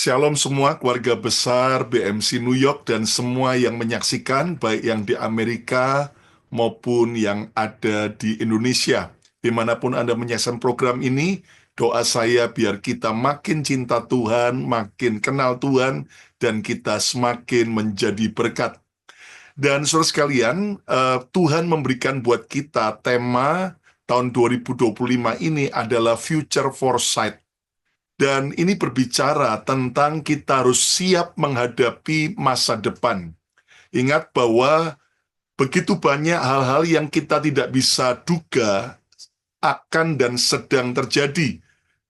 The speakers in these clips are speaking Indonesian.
Shalom semua keluarga besar BMC New York dan semua yang menyaksikan, baik yang di Amerika maupun yang ada di Indonesia. Dimanapun Anda menyaksikan program ini, doa saya biar kita makin cinta Tuhan, makin kenal Tuhan, dan kita semakin menjadi berkat. Dan saudara sekalian, Tuhan memberikan buat kita tema tahun 2025 ini adalah Future Foresight. Dan ini berbicara tentang kita harus siap menghadapi masa depan. Ingat bahwa begitu banyak hal-hal yang kita tidak bisa duga akan dan sedang terjadi.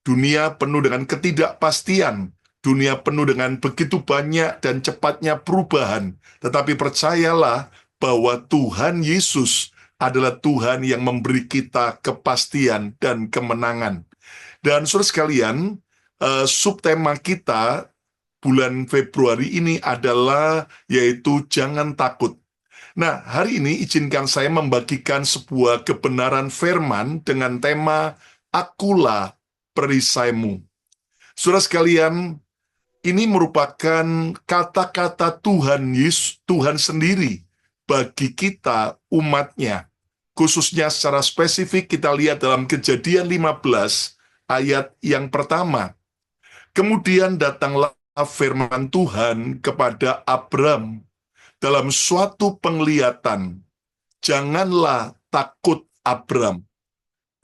Dunia penuh dengan ketidakpastian. Dunia penuh dengan begitu banyak dan cepatnya perubahan. Tetapi percayalah bahwa Tuhan Yesus adalah Tuhan yang memberi kita kepastian dan kemenangan. Dan saudara sekalian, subtema kita bulan Februari ini adalah yaitu jangan takut. Nah, hari ini izinkan saya membagikan sebuah kebenaran firman dengan tema Akulah perisaimu. Saudara sekalian, ini merupakan kata-kata Tuhan Yesus, Tuhan sendiri bagi kita umatnya. Khususnya secara spesifik kita lihat dalam Kejadian 15 ayat yang pertama. Kemudian datanglah firman Tuhan kepada Abram dalam suatu penglihatan. Janganlah takut Abram.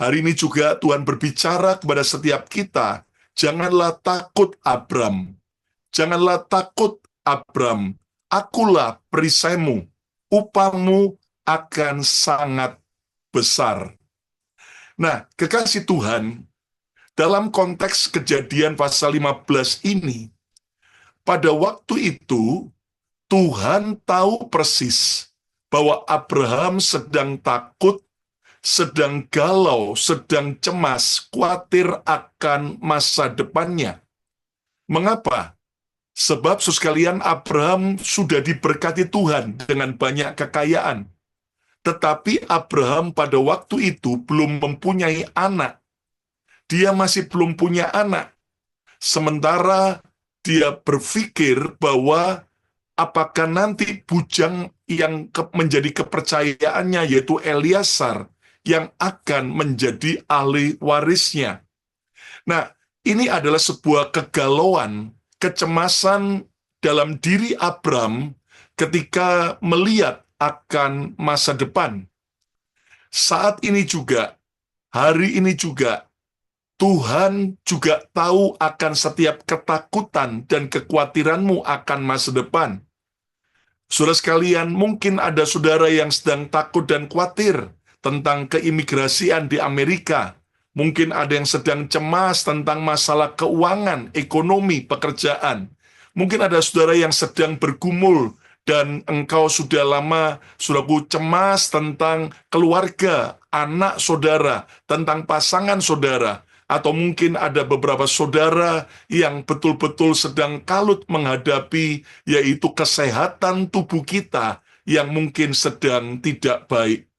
Hari ini juga Tuhan berbicara kepada setiap kita. Janganlah takut Abram. Janganlah takut Abram. Akulah perisaimu. Upahmu akan sangat besar. Nah, kekasih Tuhan, dalam konteks Kejadian pasal 15 ini, pada waktu itu, Tuhan tahu persis bahwa Abraham sedang takut, sedang galau, sedang cemas, khawatir akan masa depannya. Mengapa? Sebab, sekalian, Abraham sudah diberkati Tuhan dengan banyak kekayaan. Tetapi Abraham pada waktu itu belum mempunyai anak. Dia masih belum punya anak. Sementara dia berpikir bahwa apakah nanti bujang yang menjadi kepercayaannya, yaitu Eliasar, yang akan menjadi ahli warisnya. Nah, ini adalah sebuah kegalauan, kecemasan dalam diri Abram ketika melihat akan masa depan. Saat ini juga, hari ini juga, Tuhan juga tahu akan setiap ketakutan dan kekhawatiranmu akan masa depan. Saudara sekalian, mungkin ada saudara yang sedang takut dan khawatir tentang keimigrasian di Amerika. Mungkin ada yang sedang cemas tentang masalah keuangan, ekonomi, pekerjaan. Mungkin ada saudara yang sedang bergumul dan engkau sudah lama, saudaraku, cemas tentang keluarga, anak saudara, tentang pasangan saudara. Atau mungkin ada beberapa saudara yang betul-betul sedang kalut menghadapi, yaitu kesehatan tubuh kita yang mungkin sedang tidak baik.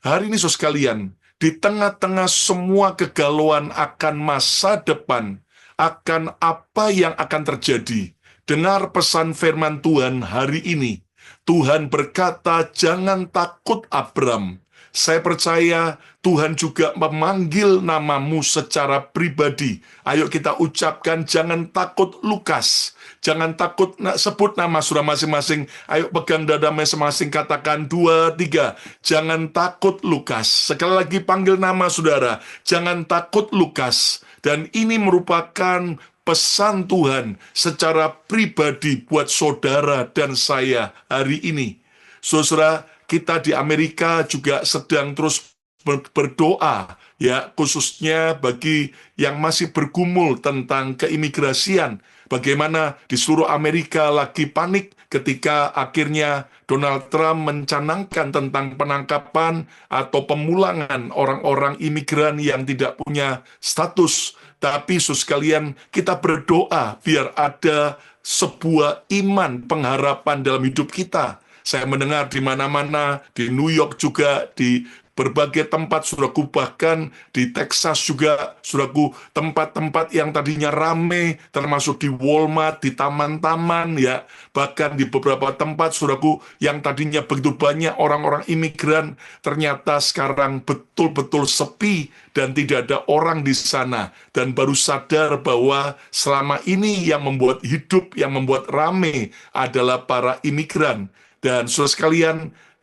Hari ini, saudara sekalian, di tengah-tengah semua kegalauan akan masa depan, akan apa yang akan terjadi, dengar pesan firman Tuhan hari ini. Tuhan berkata, jangan takut Abram. Saya percaya Tuhan juga memanggil namamu secara pribadi. Ayo kita ucapkan, jangan takut Lukas. Jangan takut sebut nama saudara masing-masing. Ayo pegang dada masing-masing, katakan 2, 3. Jangan takut Lukas. Sekali lagi panggil nama saudara. Jangan takut Lukas. Dan ini merupakan pesan Tuhan secara pribadi buat saudara dan saya hari ini. Saudara, kita di Amerika juga sedang terus berdoa, ya, khususnya bagi yang masih bergumul tentang keimigrasian. Bagaimana di seluruh Amerika lagi panik ketika akhirnya Donald Trump mencanangkan tentang penangkapan atau pemulangan orang-orang imigran yang tidak punya status. Tapi sekalian, kita berdoa biar ada sebuah iman pengharapan dalam hidup kita. Saya mendengar di mana-mana, di New York juga, di berbagai tempat, saudaraku, bahkan di Texas juga, saudaraku, tempat-tempat yang tadinya rame, termasuk di Walmart, di taman-taman, ya, bahkan di beberapa tempat, saudaraku, yang tadinya begitu banyak orang-orang imigran, ternyata sekarang betul-betul sepi dan tidak ada orang di sana, dan baru sadar bahwa selama ini yang membuat hidup, yang membuat rame adalah para imigran. Dan saudara sekalian,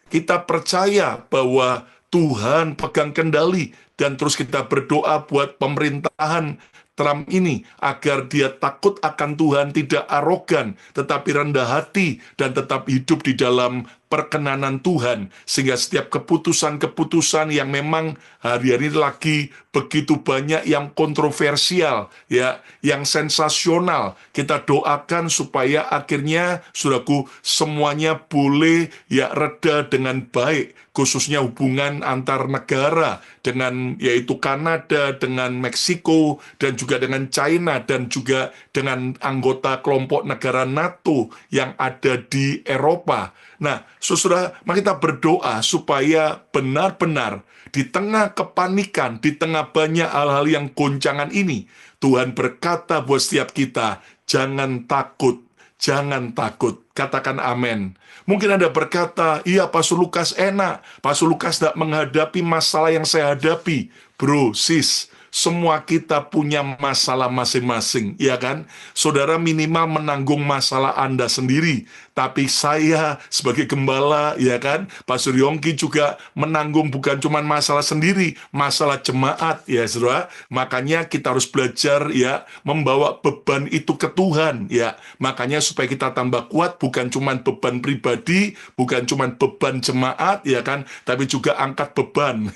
kita percaya bahwa Tuhan pegang kendali, dan terus kita berdoa buat pemerintahan Trump ini, agar dia takut akan Tuhan, tidak arogan, tetapi rendah hati, dan tetap hidup di dalam perkenanan Tuhan, sehingga setiap keputusan-keputusan yang memang hari-hari lagi begitu banyak yang kontroversial, ya, yang sensasional, kita doakan supaya akhirnya, saudaraku, semuanya boleh ya reda dengan baik, khususnya hubungan antar negara dengan yaitu Kanada, dengan Meksiko, dan juga dengan China, dan juga dengan anggota kelompok negara NATO yang ada di Eropa. Nah, saudara, mari kita berdoa supaya benar-benar di tengah kepanikan, di tengah banyak hal-hal yang goncangan ini, Tuhan berkata buat setiap kita, jangan takut, jangan takut. Katakan amin. Mungkin Anda berkata, iya Pastor Lukas enak, Pastor Lukas tidak menghadapi masalah yang saya hadapi. Bro, sis, semua kita punya masalah masing-masing, ya kan? Saudara minimal menanggung masalah Anda sendiri, tapi saya sebagai gembala, ya kan? Pastor Yongki juga menanggung bukan cuma masalah sendiri, masalah jemaat, ya saudara. Makanya kita harus belajar, ya, membawa beban itu ke Tuhan, ya. Makanya supaya kita tambah kuat, bukan cuma beban pribadi, bukan cuma beban jemaat, ya kan? Tapi juga angkat beban,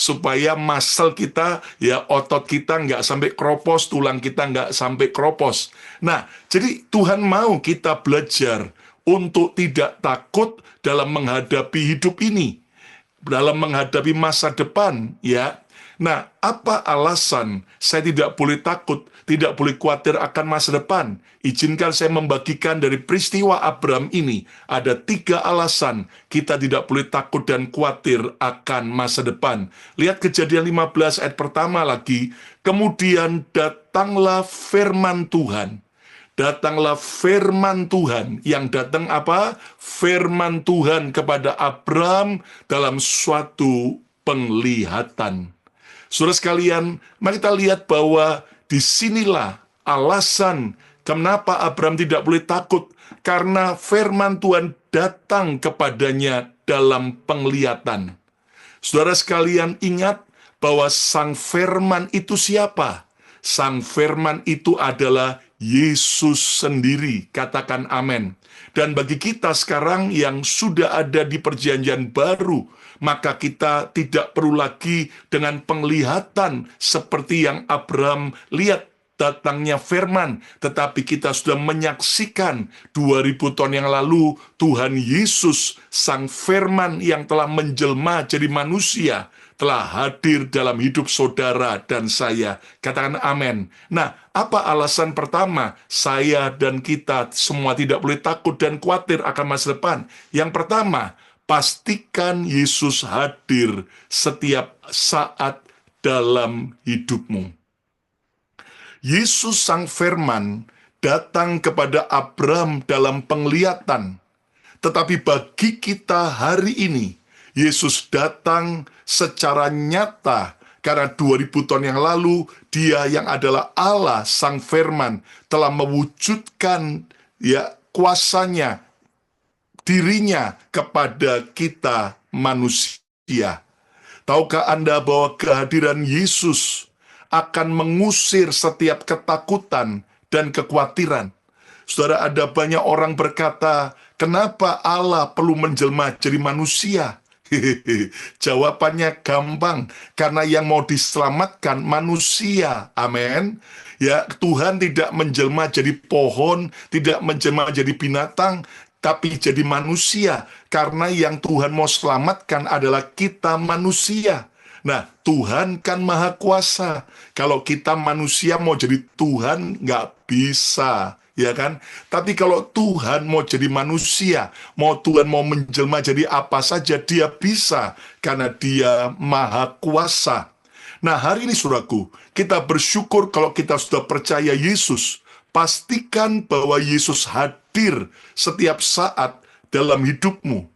supaya muscle kita, ya, otot kita nggak sampai kropos, tulang kita nggak sampai kropos. Nah, jadi Tuhan mau kita belajar untuk tidak takut dalam menghadapi hidup ini, dalam menghadapi masa depan, ya. Nah, apa alasan saya tidak boleh takut, tidak boleh khawatir akan masa depan? Izinkan saya membagikan dari peristiwa Abraham ini. Ada 3 alasan kita tidak boleh takut dan khawatir akan masa depan. Lihat Kejadian 15 ayat pertama lagi. Kemudian datanglah firman Tuhan. Datanglah firman Tuhan. Yang datang apa? Firman Tuhan kepada Abraham dalam suatu penglihatan. Saudara sekalian, mari kita lihat bahwa disinilah alasan kenapa Abraham tidak boleh takut. Karena firman Tuhan datang kepadanya dalam penglihatan. Saudara sekalian, ingat bahwa sang firman itu siapa? Sang firman itu adalah Yesus sendiri. Katakan amin. Dan bagi kita sekarang yang sudah ada di perjanjian baru, maka kita tidak perlu lagi dengan penglihatan seperti yang Abraham lihat datangnya firman, tetapi kita sudah menyaksikan 2000 tahun yang lalu Tuhan Yesus, sang firman yang telah menjelma jadi manusia, telah hadir dalam hidup saudara dan saya. Katakan amin. Nah, apa alasan pertama saya dan kita semua tidak boleh takut dan khawatir akan masa depan? Yang pertama, pastikan Yesus hadir setiap saat dalam hidupmu. Yesus sang firman datang kepada Abraham dalam penglihatan. Tetapi bagi kita hari ini, Yesus datang secara nyata karena 2000 tahun yang lalu dia yang adalah Allah sang firman telah mewujudkan ya kuasanya, dirinya kepada kita manusia. Tahukah Anda bahwa kehadiran Yesus akan mengusir setiap ketakutan dan kekhawatiran? Saudara, ada banyak orang berkata, kenapa Allah perlu menjelma jadi manusia? Jawabannya gampang, karena yang mau diselamatkan manusia. Amin. Ya, Tuhan tidak menjelma jadi pohon, tidak menjelma jadi binatang, tapi jadi manusia, karena yang Tuhan mau selamatkan adalah kita manusia. Nah, Tuhan kan maha kuasa. Kalau kita manusia mau jadi Tuhan, nggak bisa. ya kan? Tapi kalau Tuhan mau jadi manusia, Tuhan mau menjelma jadi apa saja, dia bisa, karena dia maha kuasa. Nah, hari ini saudaraku, kita bersyukur kalau kita sudah percaya Yesus. Pastikan bahwa Yesus hadir setiap saat dalam hidupmu.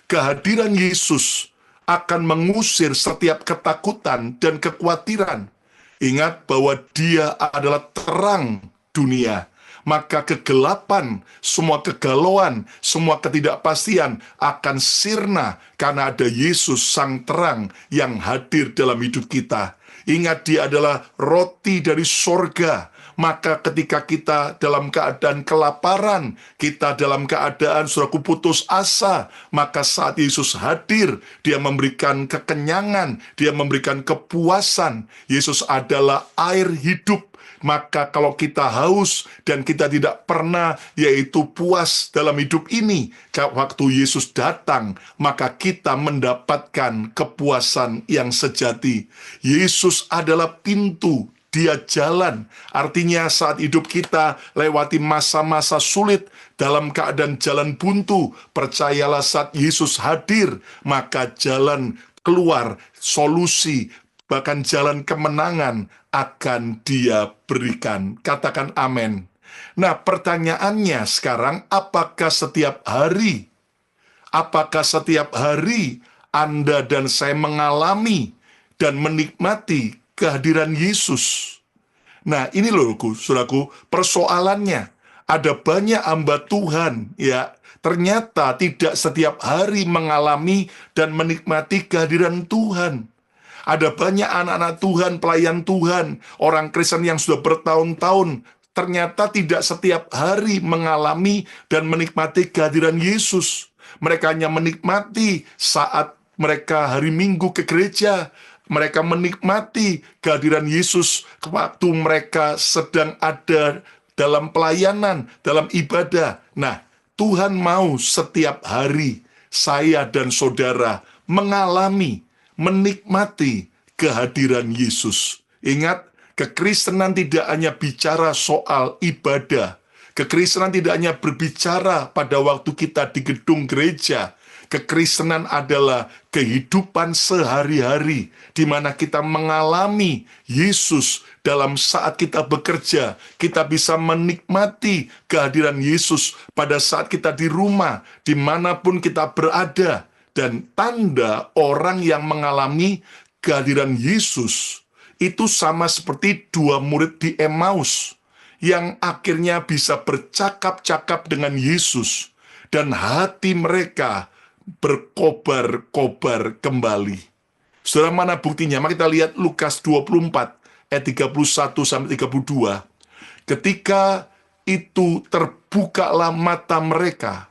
Kehadiran Yesus akan mengusir setiap ketakutan dan kekhawatiran. Ingat bahwa dia adalah terang dunia. Maka kegelapan, semua kegalauan, semua ketidakpastian akan sirna karena ada Yesus sang terang yang hadir dalam hidup kita. Ingat, dia adalah roti dari sorga. Maka ketika kita dalam keadaan kelaparan, kita dalam keadaan saudaraku putus asa, maka saat Yesus hadir, dia memberikan kekenyangan, dia memberikan kepuasan. Yesus adalah air hidup. Maka kalau kita haus dan kita tidak pernah yaitu puas dalam hidup ini, waktu Yesus datang, maka kita mendapatkan kepuasan yang sejati. Yesus adalah pintu, dia jalan. Artinya saat hidup kita lewati masa-masa sulit, dalam keadaan jalan buntu, percayalah saat Yesus hadir, maka jalan keluar, solusi, bahkan jalan kemenangan akan dia berikan. Katakan amin. Nah, pertanyaannya sekarang, apakah setiap hari Anda dan saya mengalami dan menikmati kehadiran Yesus? Nah, ini loh, saudaraku, persoalannya. Ada banyak hamba Tuhan, ya, ternyata tidak setiap hari mengalami dan menikmati kehadiran Tuhan. Ada banyak anak-anak Tuhan, pelayan Tuhan, orang Kristen yang sudah bertahun-tahun, ternyata tidak setiap hari mengalami dan menikmati kehadiran Yesus. Mereka hanya menikmati saat mereka hari Minggu ke gereja. Mereka menikmati kehadiran Yesus waktu mereka sedang ada dalam pelayanan, dalam ibadah. Nah, Tuhan mau setiap hari saya dan saudara mengalami, menikmati kehadiran Yesus. Ingat, kekristenan tidak hanya bicara soal ibadah. Kekristenan tidak hanya berbicara pada waktu kita di gedung gereja. Kekristenan adalah kehidupan sehari-hari, di mana kita mengalami Yesus dalam saat kita bekerja. Kita bisa menikmati kehadiran Yesus pada saat kita di rumah, dimanapun kita berada. Dan tanda orang yang mengalami kehadiran Yesus itu sama seperti dua murid di Emmaus yang akhirnya bisa bercakap-cakap dengan Yesus dan hati mereka berkobar-kobar kembali. Saudara, mana buktinya? Mari kita lihat Lukas 24 ayat 31-32. Ketika itu terbukalah mata mereka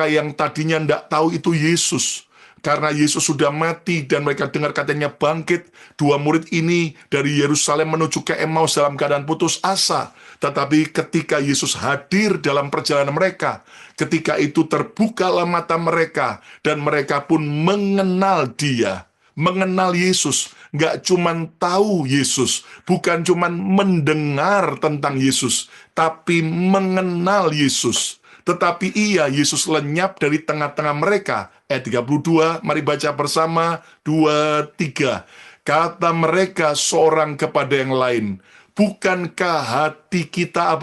yang tadinya tidak tahu itu Yesus, karena Yesus sudah mati dan mereka dengar katanya bangkit. Dua murid ini dari Yerusalem menuju ke Emmaus dalam keadaan putus asa. Tetapi ketika Yesus hadir dalam perjalanan mereka, ketika itu terbukalah mata mereka dan mereka pun mengenal dia, mengenal Yesus. Nggak cuman tahu Yesus, bukan cuman mendengar tentang Yesus, tapi mengenal Yesus. Tetapi Yesus lenyap dari tengah-tengah mereka. Ayat 32, mari baca bersama, 2, 3. Kata mereka seorang kepada yang lain, bukankah hati kita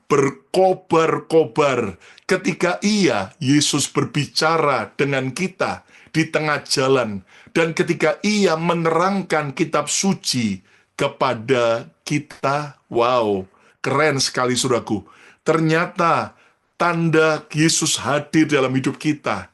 berkobar-kobar ketika Yesus berbicara dengan kita di tengah jalan, dan ketika ia menerangkan kitab suci kepada kita. Wow, keren sekali saudaraku. Ternyata tanda Yesus hadir dalam hidup kita,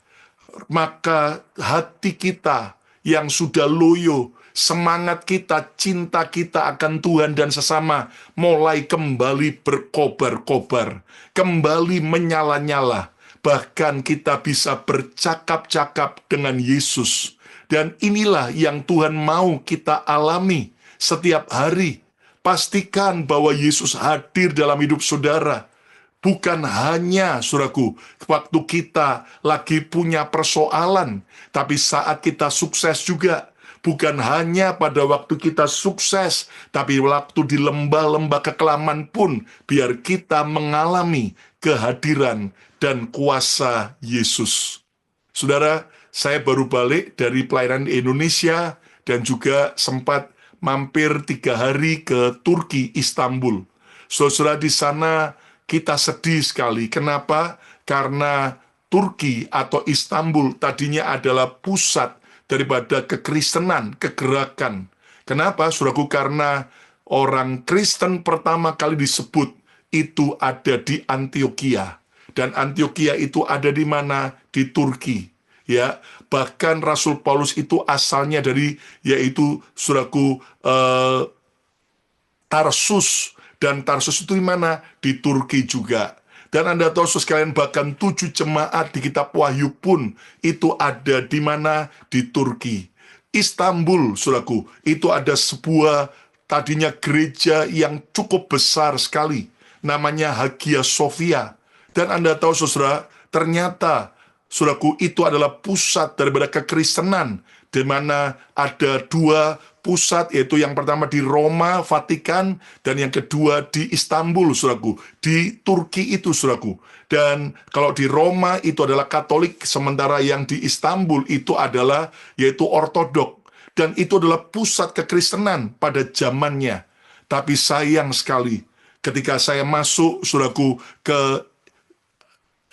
maka hati kita yang sudah loyo, semangat kita, cinta kita akan Tuhan dan sesama, mulai kembali berkobar-kobar, kembali menyala-nyala. Bahkan kita bisa bercakap-cakap dengan Yesus. Dan inilah yang Tuhan mau kita alami setiap hari. Pastikan bahwa Yesus hadir dalam hidup saudara. Bukan hanya, saudaraku, waktu kita lagi punya persoalan, tapi saat kita sukses juga. bukan hanya pada waktu kita sukses, tapi waktu di lembah-lembah kekelaman pun, biar kita mengalami kehadiran dan kuasa Yesus. Saudara, saya baru balik dari pelayanan di Indonesia dan juga sempat mampir 3 hari ke Turki, Istanbul. Saudara, di sana kita sedih sekali. Kenapa? Karena Turki atau Istanbul tadinya adalah pusat daripada kekristenan, kegerakan. Kenapa, saudaraku? Karena orang Kristen pertama kali disebut itu ada di Antioquia. Dan Antioquia itu ada di mana? Di Turki. Ya, bahkan Rasul Paulus itu asalnya dari, yaitu saudaraku, Tarsus. Dan Tarsus itu di mana? Di Turki juga. Dan Anda tahu sekalian, bahkan 7 jemaat di kitab Wahyu pun itu ada di mana? Di Turki. Istanbul, saudaraku, itu ada sebuah tadinya gereja yang cukup besar sekali. Namanya Hagia Sophia. Dan Anda tahu, saudara, ternyata, saudaraku, itu adalah pusat daripada kekristenan, di mana ada 2 pusat, yaitu yang pertama di Roma, Vatikan, dan yang kedua di Istanbul, saudaraku, di Turki itu, saudaraku. Dan kalau di Roma itu adalah Katolik, sementara yang di Istanbul itu adalah yaitu Ortodok. Dan itu adalah pusat kekristenan pada zamannya. Tapi sayang sekali, ketika saya masuk, saudaraku, ke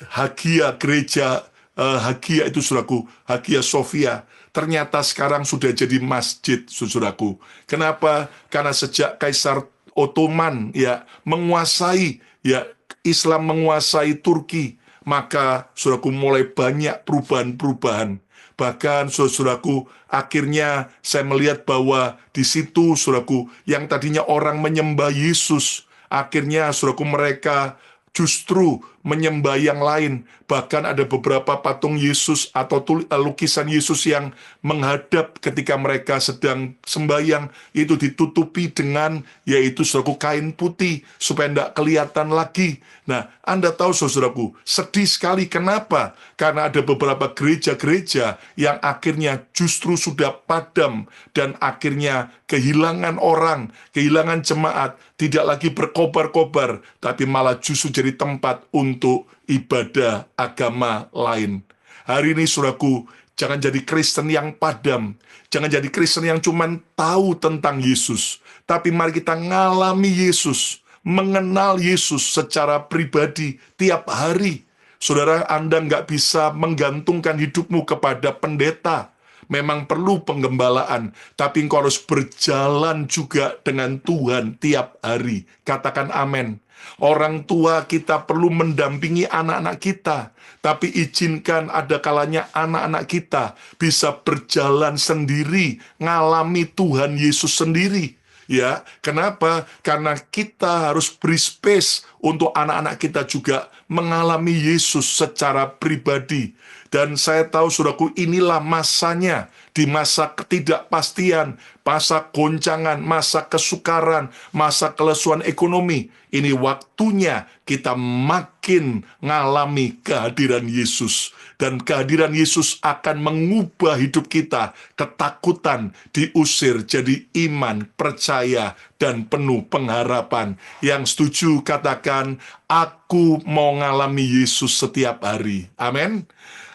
Hagia gereja, Hagia itu, saudaraku, Hagia Sophia, ternyata sekarang sudah jadi masjid, saudaraku. Kenapa? Karena sejak Kaisar Ottoman ya menguasai, ya Islam menguasai Turki, maka saudaraku mulai banyak perubahan-perubahan. Bahkan saudaraku, akhirnya saya melihat bahwa di situ, saudaraku, yang tadinya orang menyembah Yesus, akhirnya saudaraku mereka justru menyembah yang lain. Bahkan ada beberapa patung Yesus atau lukisan Yesus yang menghadap ketika mereka sedang sembahyang, itu ditutupi dengan yaitu saudaraku kain putih supaya tidak kelihatan lagi. Nah, Anda tahu saudaraku, sedih sekali. Kenapa? Karena ada beberapa gereja-gereja yang akhirnya justru sudah padam dan akhirnya kehilangan orang, kehilangan jemaat, tidak lagi berkobar-kobar, tapi malah justru jadi tempat untuk ibadah agama lain. Hari ini, saudaraku, jangan jadi Kristen yang padam, jangan jadi Kristen yang cuma tahu tentang Yesus, tapi mari kita ngalami Yesus, mengenal Yesus secara pribadi tiap hari. Saudara, Anda nggak bisa menggantungkan hidupmu kepada pendeta. Memang perlu penggembalaan, tapi engkau harus berjalan juga dengan Tuhan tiap hari. Katakan amin. Orang tua kita perlu mendampingi anak-anak kita, tapi izinkan ada kalanya anak-anak kita bisa berjalan sendiri, ngalami Tuhan Yesus sendiri. Ya, kenapa? Karena kita harus beri space untuk anak-anak kita juga mengalami Yesus secara pribadi. Dan saya tahu, saudaraku, inilah masanya, di masa ketidakpastian, masa goncangan, masa kesukaran, masa kelesuan ekonomi. Ini waktunya kita makin ngalami kehadiran Yesus. Dan kehadiran Yesus akan mengubah hidup kita. Ketakutan diusir jadi iman, percaya, dan penuh pengharapan. Yang setuju katakan, aku mau ngalami Yesus setiap hari. Amin.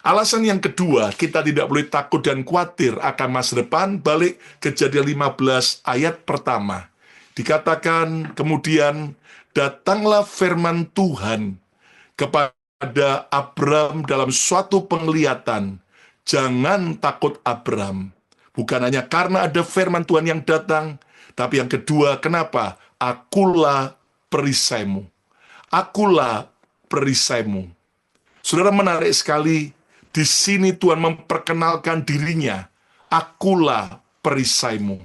Alasan yang kedua, kita tidak boleh takut dan khawatir akan masa depan. Balik Kejadian 15 ayat pertama. Dikatakan kemudian, datanglah firman Tuhan kepada Abram dalam suatu penglihatan. Jangan takut Abram. Bukan hanya karena ada firman Tuhan yang datang, tapi yang kedua, kenapa? Akulah perisaimu. Akulah perisaimu. Saudara, menarik sekali. Di sini Tuhan memperkenalkan dirinya, akulah perisaimu.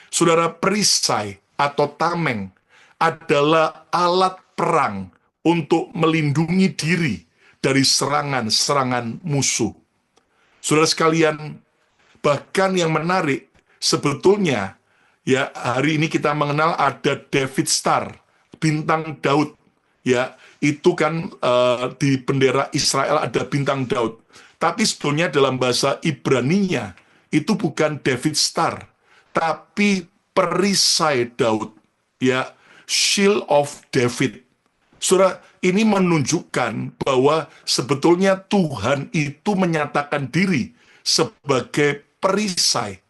Saudara, perisai atau tameng adalah alat perang untuk melindungi diri dari serangan-serangan musuh. Saudara sekalian, bahkan yang menarik, sebetulnya ya hari ini kita mengenal ada David Star, bintang Daud. Ya, itu kan di bendera Israel ada bintang Daud. Tapi sebetulnya dalam bahasa Ibraninya, itu bukan David Star, tapi perisai Daud, ya, Shield of David. Saudara, ini menunjukkan bahwa sebetulnya Tuhan itu menyatakan diri sebagai perisai.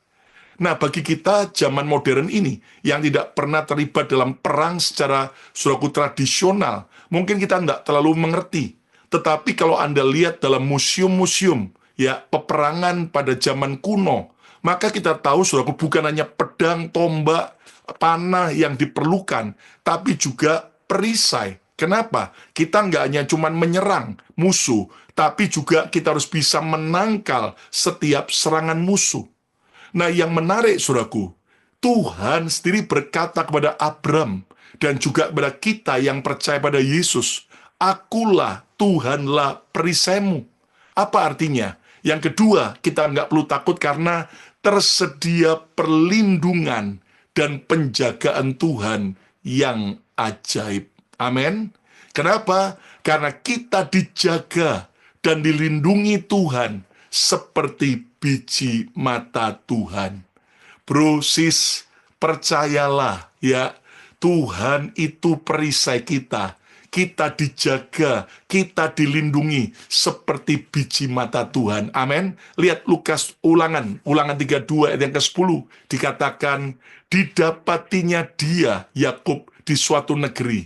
Nah, bagi kita zaman modern ini yang tidak pernah terlibat dalam perang secara suraku tradisional, mungkin kita tidak terlalu mengerti. Tetapi kalau Anda lihat dalam museum-museum, ya, peperangan pada zaman kuno, maka kita tahu, suraku, bukan hanya pedang, tombak, panah yang diperlukan, tapi juga perisai. Kenapa? Kita nggak hanya cuma menyerang musuh, tapi juga kita harus bisa menangkal setiap serangan musuh. Nah, yang menarik, saudaraku, Tuhan sendiri berkata kepada Abram dan juga kepada kita yang percaya pada Yesus, "Akulah Tuhanlah perisaimu." Apa artinya? Yang kedua, kita nggak perlu takut karena tersedia perlindungan dan penjagaan Tuhan yang ajaib. Amin. Kenapa? Karena kita dijaga dan dilindungi Tuhan seperti biji mata Tuhan. Bro, sis, percayalah, ya, Tuhan itu perisai kita. Kita dijaga, kita dilindungi seperti biji mata Tuhan. Amin. Lihat Lukas ulangan 32 ayat yang ke-10. Dikatakan, didapatinya dia, Yakub, di suatu negeri,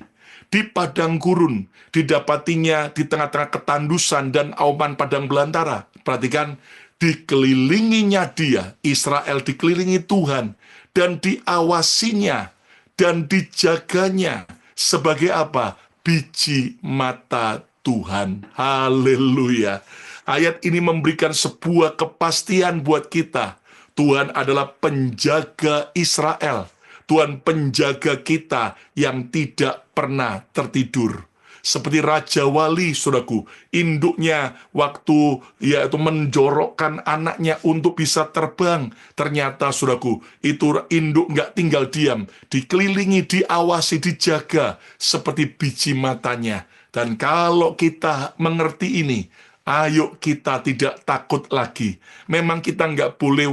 di padang gurun, didapatinya di tengah-tengah ketandusan dan auman padang belantara. Perhatikan, dikelilinginya dia, Israel dikelilingi Tuhan, dan diawasinya, dan dijaganya, sebagai apa? Biji mata Tuhan. Haleluya. Ayat ini memberikan sebuah kepastian buat kita. Tuhan adalah penjaga Israel. Tuhan penjaga kita yang tidak pernah tertidur. Seperti Raja Wali, saudaraku, induknya waktu yaitu menjorokkan anaknya untuk bisa terbang. Ternyata, saudaraku, itu induk nggak tinggal diam. Dikelilingi, diawasi, dijaga seperti biji matanya. Dan kalau kita mengerti ini, ayo kita tidak takut lagi. Memang kita nggak boleh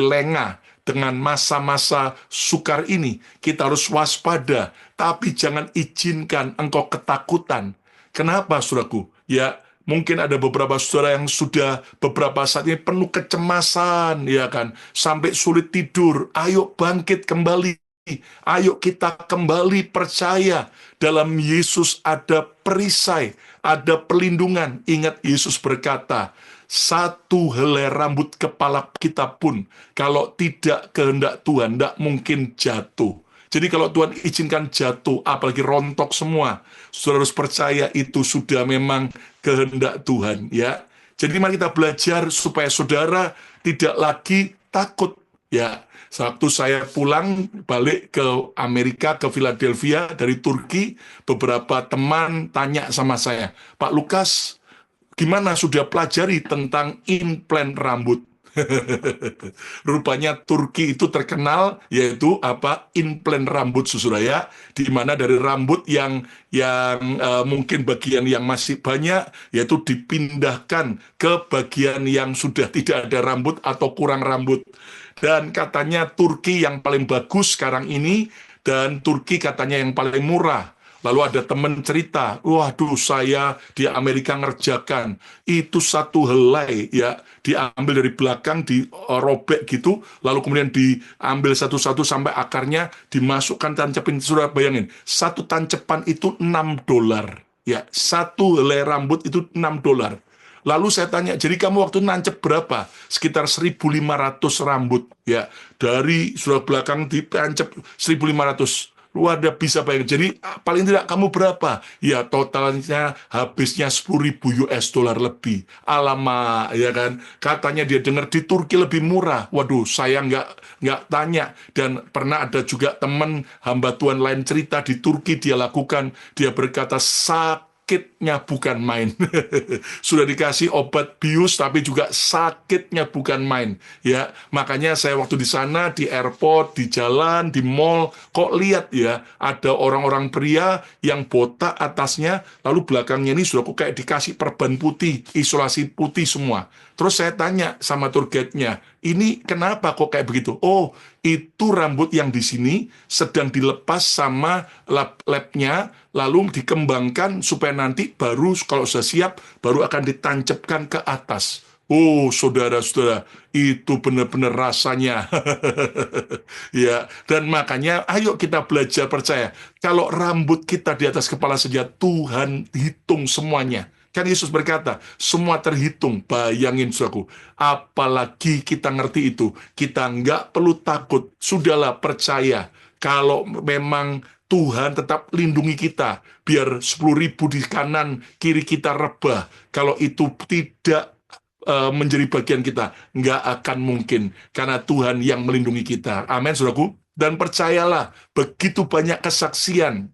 lengah dengan masa-masa sukar ini. Kita harus waspada, tapi jangan izinkan engkau ketakutan. Kenapa, saudaraku? Ya, mungkin ada beberapa saudara yang sudah beberapa saat ini penuh kecemasan, ya kan? Sampai sulit tidur. Ayo bangkit kembali. Ayo kita kembali percaya dalam Yesus ada perisai, ada perlindungan. Ingat Yesus berkata, satu helai rambut kepala kita pun kalau tidak kehendak Tuhan tidak mungkin jatuh. Jadi kalau Tuhan izinkan jatuh, apalagi rontok semua, saudara harus percaya itu sudah memang kehendak Tuhan, ya. Jadi mari kita belajar supaya saudara tidak lagi takut, ya. Waktu saya pulang balik ke Amerika, ke Philadelphia dari Turki, beberapa teman tanya sama saya, "Pak Lukas, gimana sudah pelajari tentang implant rambut?" Rupanya Turki itu terkenal yaitu implant rambut, saudara, ya, di mana dari rambut yang mungkin bagian yang masih banyak yaitu dipindahkan ke bagian yang sudah tidak ada rambut atau kurang rambut. Dan katanya Turki yang paling bagus sekarang ini, dan Turki katanya yang paling murah. Lalu ada teman cerita, waduh, saya di Amerika ngerjakan, itu satu helai, ya, diambil dari belakang, dirobek gitu, lalu kemudian diambil satu-satu sampai akarnya, dimasukkan, tancepin. Sudah bayangin, satu tancepan itu $6. Ya, satu helai rambut itu $6. Lalu saya tanya, jadi kamu waktu nancep berapa? Sekitar 1.500 rambut, ya. Dari sudah belakang ditancep 1.500. Lu ada bisa bayangin. Jadi paling tidak kamu berapa? Ya, totalnya habisnya $10.000 lebih. Alamak, ya kan? Katanya dia dengar di Turki lebih murah. Waduh, saya nggak tanya. Dan pernah ada juga teman hamba Tuhan lain cerita di Turki dia lakukan. Dia berkata, sakitnya bukan main. Sudah dikasih obat bius tapi juga sakitnya bukan main, ya. Makanya saya waktu di sana, di airport, di jalan, di mall, kok lihat, ya, ada orang-orang pria yang botak atasnya, lalu belakangnya ini sudah kok kayak dikasih perban putih, isolasi putih semua. Terus saya tanya sama tour guide-nya, ini kenapa kok kayak begitu? Oh, itu rambut yang di sini sedang dilepas sama lab-nya, lalu dikembangkan supaya nanti baru kalau sudah siap, baru akan ditancapkan ke atas. Oh, saudara-saudara, itu benar-benar rasanya. Ya, dan makanya ayo kita belajar percaya. Kalau rambut kita di atas kepala saja, Tuhan hitung semuanya. Kan Yesus berkata, semua terhitung. Bayangin, saudaraku. Apalagi kita ngerti itu. Kita nggak perlu takut. Sudahlah, percaya. Kalau memang Tuhan tetap lindungi kita. Biar 10.000 di kanan, kiri kita rebah. Kalau itu tidak menjadi bagian kita, nggak akan mungkin. Karena Tuhan yang melindungi kita. Amin, saudaraku. Dan percayalah, begitu banyak kesaksian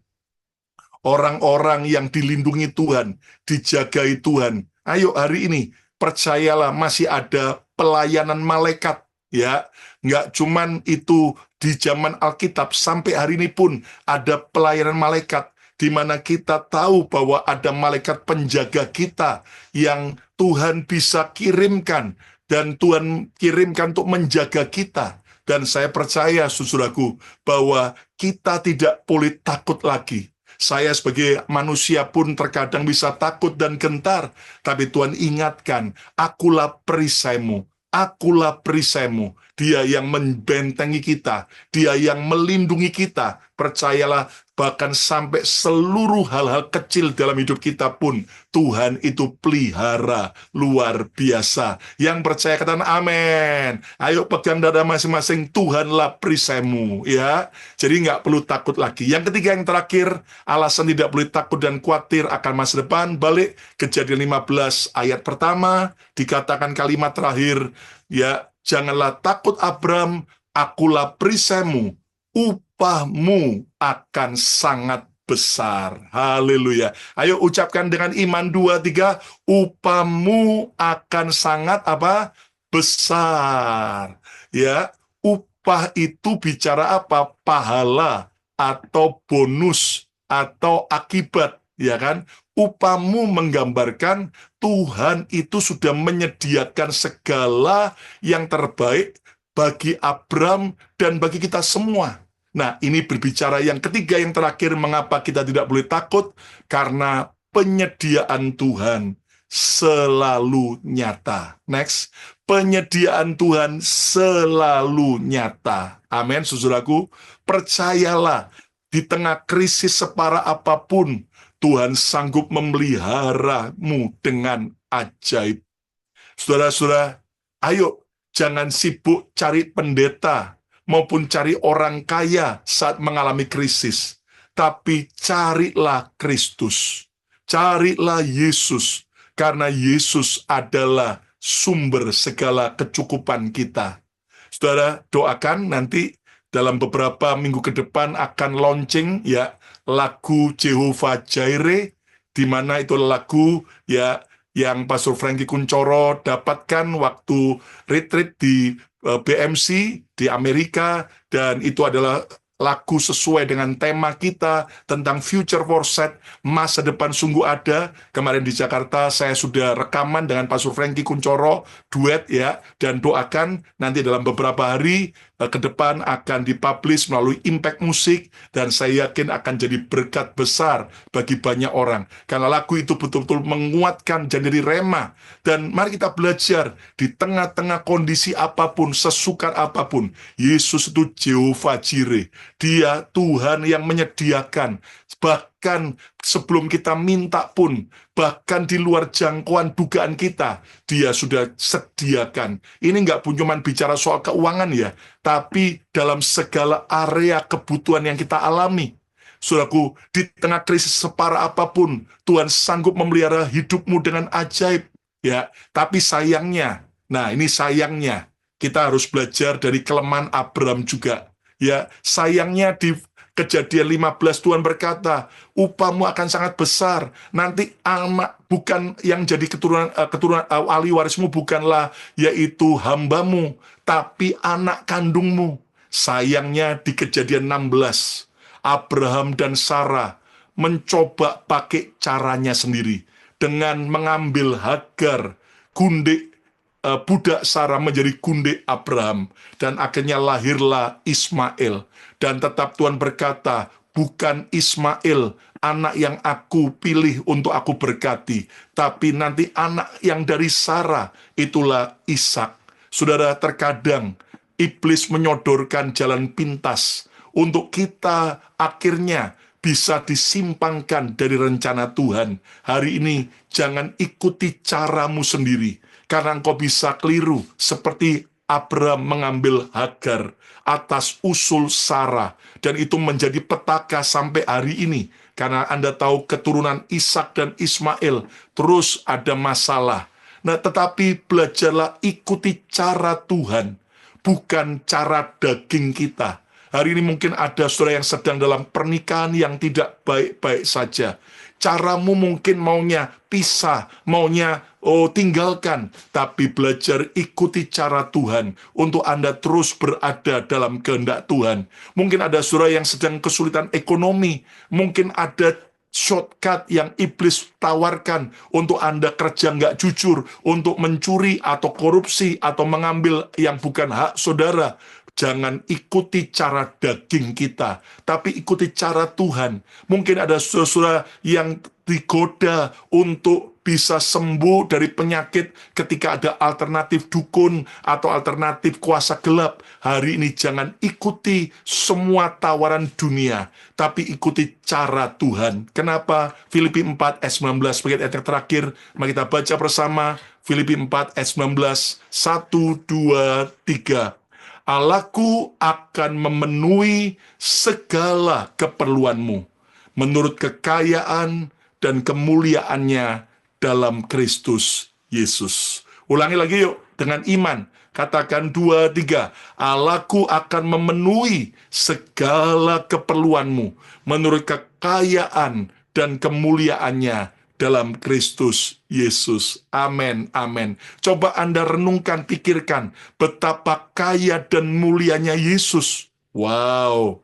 orang-orang yang dilindungi Tuhan, dijagai Tuhan. Ayo hari ini, percayalah masih ada pelayanan malaikat. Ya, nggak cuman itu di zaman Alkitab, sampai hari ini pun ada pelayanan malaikat, di mana kita tahu bahwa ada malaikat penjaga kita yang Tuhan bisa kirimkan, dan Tuhan kirimkan untuk menjaga kita. Dan saya percaya, saudaraku, bahwa kita tidak boleh takut lagi. Saya sebagai manusia pun terkadang bisa takut dan gentar, tapi Tuhan ingatkan, akulah perisaimu, akulah perisaimu. Dia yang membentengi kita, dia yang melindungi kita. Percayalah, bahkan sampai seluruh hal-hal kecil dalam hidup kita pun, Tuhan itu pelihara luar biasa. Yang percaya katakan amin. Ayo pegang dada masing-masing, Tuhanlah perisaimu. Ya, jadi nggak perlu takut lagi. Yang ketiga, yang terakhir, alasan tidak boleh takut dan khawatir akan masa depan. Balik Kejadian 15 ayat pertama, dikatakan kalimat terakhir, ya, janganlah takut Abram, akulah perisaimu, upahmu akan sangat besar. Haleluya. Ayo ucapkan dengan iman 2, 3, upahmu akan sangat apa? Besar. Ya, upah itu bicara apa? Pahala atau bonus atau akibat, ya kan? Upahmu menggambarkan Tuhan itu sudah menyediakan segala yang terbaik bagi Abram dan bagi kita semua. Nah, ini berbicara yang ketiga, yang terakhir, mengapa kita tidak boleh takut? Karena penyediaan Tuhan selalu nyata. Next, penyediaan Tuhan selalu nyata. Amin, saudaraku. Percayalah, di tengah krisis separah apapun, Tuhan sanggup memeliharamu dengan ajaib. Saudara-saudara, ayo jangan sibuk cari pendeta maupun cari orang kaya saat mengalami krisis. Tapi carilah Kristus. Carilah Yesus. Karena Yesus adalah sumber segala kecukupan kita. Saudara, doakan nanti dalam beberapa minggu ke depan akan launching ya lagu Jehovah Jireh, di mana itu lagu ya yang Pastor Frankie Kuncoro dapatkan waktu retreat di BMC di Amerika, dan itu adalah lagu sesuai dengan tema kita tentang future foresight, masa depan sungguh ada. Kemarin di Jakarta saya sudah rekaman dengan Pastor Frankie Kuncoro, duet ya, dan doakan nanti dalam beberapa hari ke depan akan dipublish melalui Impact Musik, dan saya yakin akan jadi berkat besar bagi banyak orang. Karena lagu itu betul-betul menguatkan dan jadi rema. Dan mari kita belajar di tengah-tengah kondisi apapun, sesukar apapun, Yesus itu Jehovah Jireh. Dia Tuhan yang menyediakan. Bahkan sebelum kita minta pun, bahkan di luar jangkauan dugaan kita, dia sudah sediakan. Ini nggak pun cuma bicara soal keuangan ya, tapi dalam segala area kebutuhan yang kita alami. Saudaraku, di tengah krisis separah apapun, Tuhan sanggup memelihara hidupmu dengan ajaib. Ya, tapi sayangnya, nah ini sayangnya, kita harus belajar dari kelemahan Abram juga. Ya, sayangnya di Kejadian 15 Tuhan berkata, upahmu akan sangat besar. Nanti anak bukan yang jadi keturunan ahli warismu bukanlah yaitu hambamu, tapi anak kandungmu. Sayangnya di Kejadian 16, Abraham dan Sarah mencoba pakai caranya sendiri dengan mengambil Hagar, gundik budak Sarah menjadi gundik Abraham, dan akhirnya lahirlah Ismail. Dan tetap Tuhan berkata, bukan Ismail anak yang aku pilih untuk aku berkati, tapi nanti anak yang dari Sarah, itulah Ishak. Saudara, terkadang iblis menyodorkan jalan pintas untuk kita akhirnya bisa disimpangkan dari rencana Tuhan. Hari ini jangan ikuti caramu sendiri, karena engkau bisa keliru seperti Abraham mengambil Hagar atas usul Sarah, dan itu menjadi petaka sampai hari ini. Karena Anda tahu keturunan Ishak dan Ismail terus ada masalah. Nah, tetapi belajarlah ikuti cara Tuhan, bukan cara daging kita. Hari ini mungkin ada saudara yang sedang dalam pernikahan yang tidak baik-baik saja. Caramu mungkin maunya pisah, maunya tinggalkan, tapi belajar ikuti cara Tuhan untuk Anda terus berada dalam kehendak Tuhan. Mungkin ada saudara yang sedang kesulitan ekonomi, mungkin ada shortcut yang iblis tawarkan untuk Anda kerja nggak jujur, untuk mencuri atau korupsi atau mengambil yang bukan hak saudara. Jangan ikuti cara daging kita, tapi ikuti cara Tuhan. Mungkin ada saudara yang digoda untuk bisa sembuh dari penyakit ketika ada alternatif dukun atau alternatif kuasa gelap. Hari ini jangan ikuti semua tawaran dunia, tapi ikuti cara Tuhan. Kenapa? Filipi 4 ayat 19 sebagai ayat yang terakhir. Mari kita baca bersama Filipi 4 ayat 19. 1, 2, 3. Allahku akan memenuhi segala keperluanmu menurut kekayaan dan kemuliaannya dalam Kristus Yesus. Ulangi lagi yuk, dengan iman. Katakan 2, 3. Allahku akan memenuhi segala keperluanmu menurut kekayaan dan kemuliaannya dalam Kristus Yesus. Amin, amin. Coba Anda renungkan, pikirkan betapa kaya dan mulianya Yesus. Wow,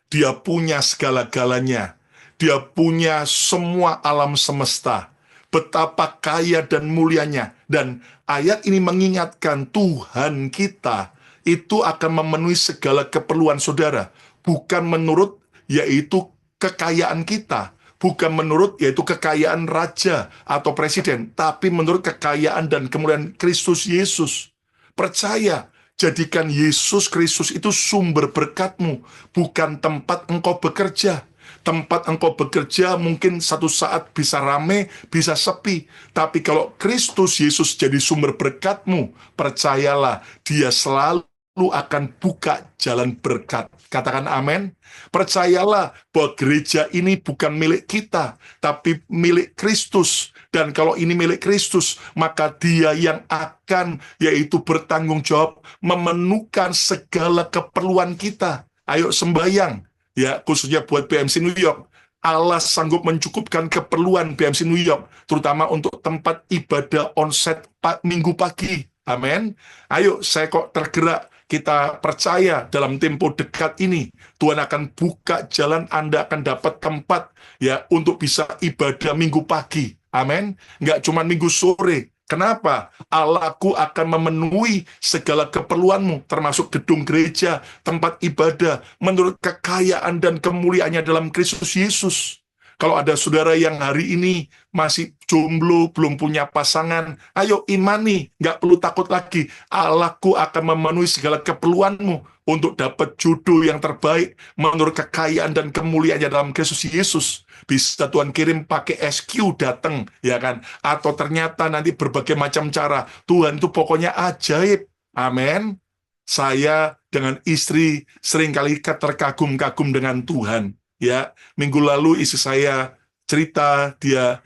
Dia punya segala-galanya. Dia punya semua alam semesta. Betapa kaya dan mulianya. Dan ayat ini mengingatkan Tuhan kita itu akan memenuhi segala keperluan saudara. Bukan menurut yaitu kekayaan kita. Bukan menurut yaitu kekayaan raja atau presiden, tapi menurut kekayaan dan kemuliaan Kristus Yesus. Percaya, jadikan Yesus Kristus itu sumber berkatmu, bukan tempat engkau bekerja. Tempat engkau bekerja mungkin satu saat bisa rame, bisa sepi. Tapi kalau Kristus Yesus jadi sumber berkatmu, percayalah, Dia selalu akan buka jalan berkat. Katakan amin. Percayalah bahwa gereja ini bukan milik kita, tapi milik Kristus. Dan kalau ini milik Kristus, maka Dia yang akan yaitu bertanggung jawab memenuhkan segala keperluan kita. Ayo sembahyang, ya, khususnya buat BMC New York. Allah sanggup mencukupkan keperluan BMC New York, terutama untuk tempat ibadah onsite minggu pagi. Amin. Ayo, saya kok tergerak. Kita percaya dalam tempo dekat ini, Tuhan akan buka jalan, Anda akan dapat tempat ya untuk bisa ibadah minggu pagi. Amin. Nggak cuma minggu sore. Kenapa? Allahku akan memenuhi segala keperluanmu, termasuk gedung gereja, tempat ibadah, menurut kekayaan dan kemuliaannya dalam Kristus Yesus. Kalau ada saudara yang hari ini masih jomblo, belum punya pasangan, ayo imani, nggak perlu takut lagi. Allahku akan memenuhi segala keperluanmu untuk dapat jodoh yang terbaik menurut kekayaan dan kemuliaannya dalam Kristus Yesus. Bisa Tuhan kirim pakai SQ datang, ya kan? Atau ternyata nanti berbagai macam cara. Tuhan itu pokoknya ajaib. Amin. Saya dengan istri seringkali terkagum-kagum dengan Tuhan. Ya, minggu lalu istri saya cerita dia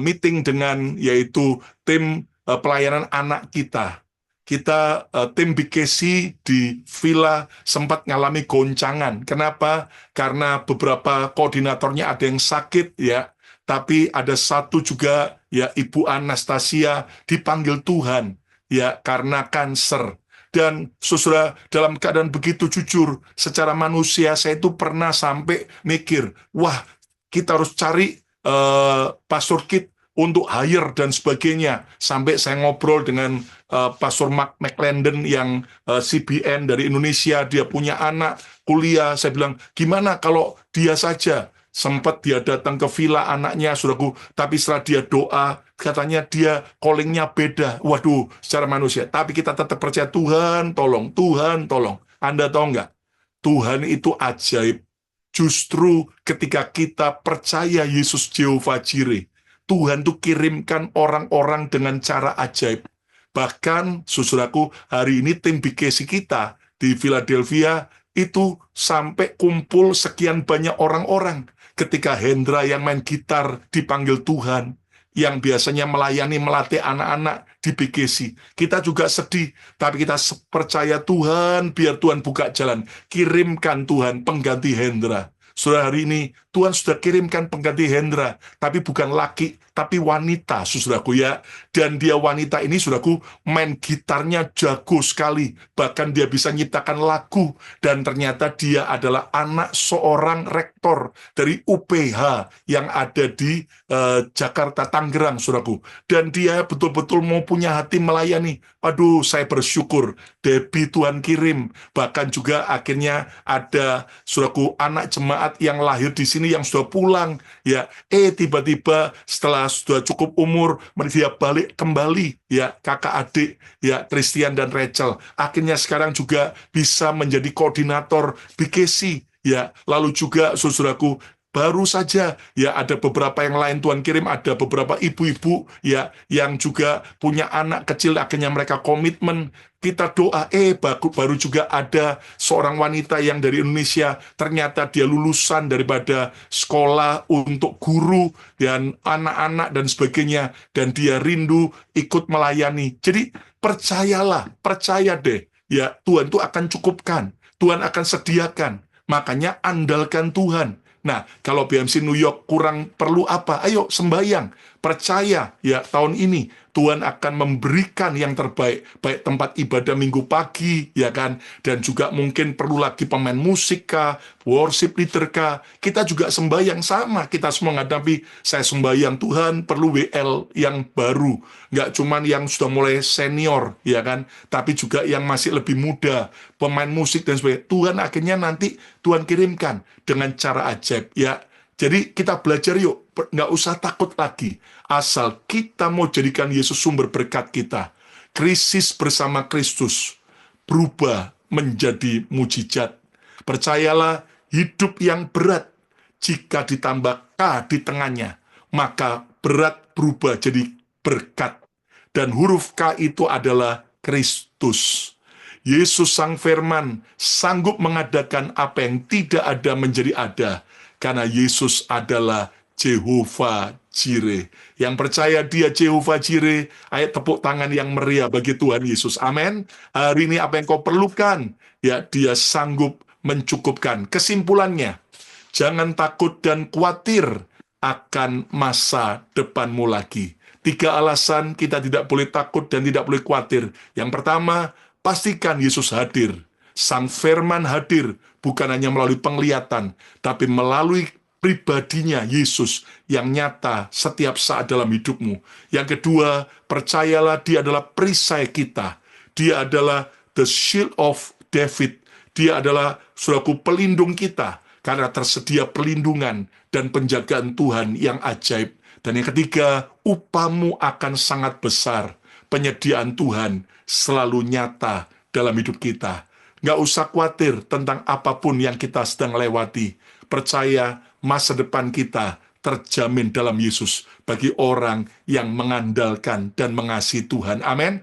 meeting dengan yaitu tim pelayanan anak kita. Kita tim BKC di villa sempat ngalami goncangan. Kenapa? Karena beberapa koordinatornya ada yang sakit ya. Tapi ada satu juga ya, Ibu Anastasia dipanggil Tuhan ya karena kanker. Dan saudara, dalam keadaan begitu jujur, secara manusia saya itu pernah sampai mikir, wah, kita harus cari Pastor Kit untuk hire dan sebagainya. Sampai saya ngobrol dengan Pastor Mark McClendon yang CBN dari Indonesia, dia punya anak kuliah. Saya bilang, gimana kalau dia saja? Sempat dia datang ke villa anaknya, saudaraku, tapi setelah dia doa, katanya dia callingnya beda. Waduh, secara manusia. Tapi kita tetap percaya, Tuhan tolong, Tuhan tolong. Anda tahu nggak? Tuhan itu ajaib. Justru ketika kita percaya Yesus Jehovah Jireh, Tuhan tuh kirimkan orang-orang dengan cara ajaib. Bahkan, saudaraku, hari ini tim BKC kita di Philadelphia itu sampai kumpul sekian banyak orang-orang. Ketika Hendra yang main gitar dipanggil Tuhan, yang biasanya melatih anak-anak di BKC. Kita juga sedih, tapi kita percaya Tuhan, biar Tuhan buka jalan. Kirimkan Tuhan pengganti Hendra. Saudara, hari ini Tuhan sudah kirimkan pengganti Hendra, tapi bukan laki, tapi wanita, saudaraku ya. Dan dia wanita ini, saudaraku, main gitarnya jago sekali. Bahkan dia bisa nyiptakan lagu. Dan ternyata dia adalah anak seorang rektor dari UPH yang ada di Jakarta, Tangerang, saudaraku. Dan dia betul-betul mau punya hati melayani. Aduh, saya bersyukur. Debbie Tuhan kirim. Bahkan juga akhirnya ada, saudaraku, anak jemaat yang lahir di sini yang sudah pulang. Ya, tiba-tiba setelah sudah cukup umur, dia balik kembali, ya, kakak adik, ya, Christian dan Rachel. Akhirnya sekarang juga bisa menjadi koordinator BKC, ya. Lalu juga, saudaraku, baru saja, ya, ada beberapa yang lain Tuhan kirim, ada beberapa ibu-ibu, ya, yang juga punya anak kecil, akhirnya mereka komitmen. Kita doa, baru juga ada seorang wanita yang dari Indonesia, ternyata dia lulusan daripada sekolah untuk guru dan anak-anak dan sebagainya, dan dia rindu ikut melayani. Jadi percayalah, percaya deh, ya, Tuhan itu akan cukupkan, Tuhan akan sediakan, makanya andalkan Tuhan. Nah, kalau BMC New York kurang perlu apa? Ayo sembahyang, percaya, ya, tahun ini Tuhan akan memberikan yang terbaik, baik tempat ibadah minggu pagi, ya kan, dan juga mungkin perlu lagi pemain musik kah, worship leader kah, kita juga sembahyang sama, kita semua menghadapi, saya sembahyang Tuhan perlu WL yang baru, nggak cuman yang sudah mulai senior, ya kan, tapi juga yang masih lebih muda, pemain musik dan sebagainya. Tuhan akhirnya nanti Tuhan kirimkan dengan cara ajaib, ya. Jadi kita belajar yuk, nggak usah takut lagi. Asal kita mau jadikan Yesus sumber berkat kita. Krisis bersama Kristus berubah menjadi mujizat. Percayalah, hidup yang berat jika ditambah K di tengahnya, maka berat berubah jadi berkat. Dan huruf K itu adalah Kristus. Yesus Sang Firman sanggup mengadakan apa yang tidak ada menjadi ada. Karena Yesus adalah Jehovah Jireh. Yang percaya dia Jehovah Jireh, ayo tepuk tangan yang meriah bagi Tuhan Yesus. Amin. Hari ini apa yang kau perlukan, ya, dia sanggup mencukupkan. Kesimpulannya, jangan takut dan khawatir akan masa depanmu lagi. 3 alasan kita tidak boleh takut dan tidak boleh khawatir. Yang pertama, pastikan Yesus hadir. Sang Firman hadir, bukan hanya melalui penglihatan, tapi melalui pribadinya Yesus yang nyata setiap saat dalam hidupmu. Yang kedua, percayalah dia adalah perisai kita. Dia adalah the shield of David. Dia adalah, saudaraku, pelindung kita, karena tersedia perlindungan dan penjagaan Tuhan yang ajaib. Dan yang ketiga, upahmu akan sangat besar. Penyediaan Tuhan selalu nyata dalam hidup kita. Nggak usah khawatir tentang apapun yang kita sedang lewati. Percaya masa depan kita terjamin dalam Yesus bagi orang yang mengandalkan dan mengasihi Tuhan. Amin.